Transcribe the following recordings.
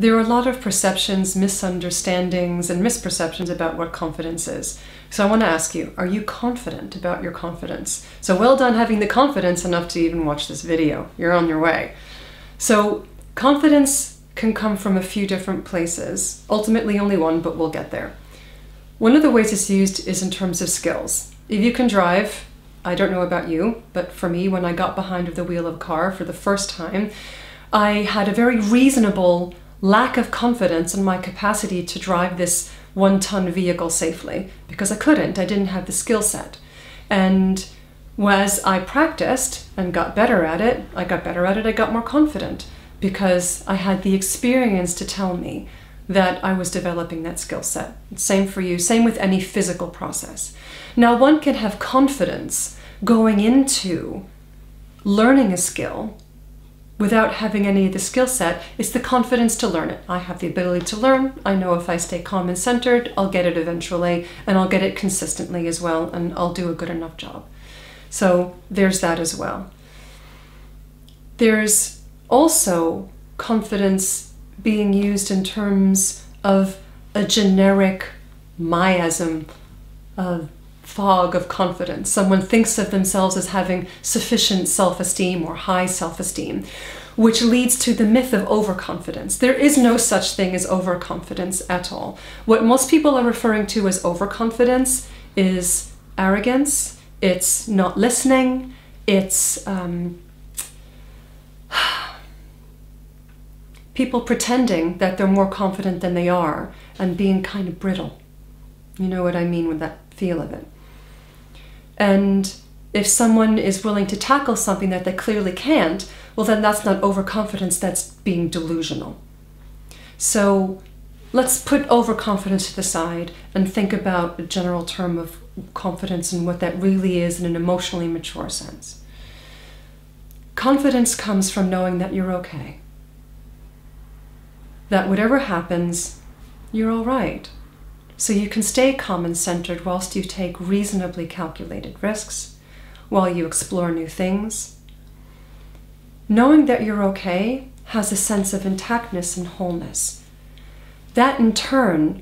There are a lot of perceptions, misunderstandings, and misperceptions about what confidence is. So I want to ask you, are you confident about your confidence? So well done having the confidence enough to even watch this video. You're on your way. So confidence can come from a few different places. Ultimately only one, but we'll get there. One of the ways it's used is in terms of skills. If you can drive, I don't know about you, but for me, when I got behind the wheel of a car for the first time, I had a very reasonable lack of confidence in my capacity to drive this 1-ton vehicle safely because I didn't have the skill set. And as I practiced and got better at it, I got more confident because I had the experience to tell me that I was developing that skill set. Same for you, same with any physical process. Now, one can have confidence going into learning a skill without having any of the skill set. It's the confidence to learn it. I have the ability to learn. I know if I stay calm and centered, I'll get it eventually, and I'll get it consistently as well, and I'll do a good enough job. So there's that as well. There's also confidence being used in terms of a generic miasm, a fog of confidence. Someone thinks of themselves as having sufficient self-esteem or high self-esteem, which leads to the myth of overconfidence. There is no such thing as overconfidence at all. What most people are referring to as overconfidence is arrogance, it's not listening, it's people pretending that they're more confident than they are and being kind of brittle. You know what I mean with that feel of it. And if someone is willing to tackle something that they clearly can't, well then that's not overconfidence, that's being delusional. So let's put overconfidence to the side and think about a general term of confidence and what that really is in an emotionally mature sense. Confidence comes from knowing that you're okay. That whatever happens, you're all right. So you can stay calm and centered whilst you take reasonably calculated risks, while you explore new things. Knowing that you're okay has a sense of intactness and wholeness. That in turn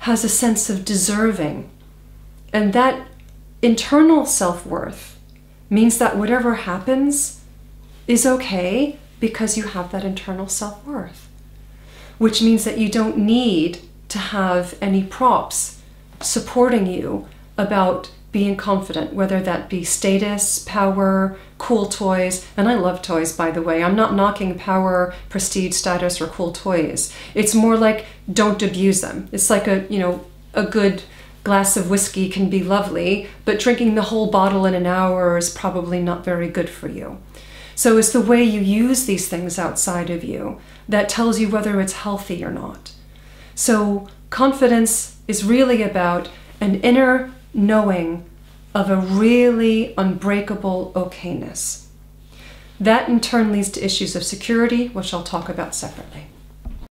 has a sense of deserving. And that internal self-worth means that whatever happens is okay because you have that internal self-worth. Which means that you don't need to have any props supporting you about being confident, whether that be status, power, cool toys. And I love toys, by the way. I'm not knocking power, prestige, status, or cool toys. It's more like don't abuse them. It's like a good glass of whiskey can be lovely, but drinking the whole bottle in an hour is probably not very good for you. So it's the way you use these things outside of you that tells you whether it's healthy or not. So confidence is really about an inner knowing of a really unbreakable okayness. That in turn leads to issues of security, which I'll talk about separately.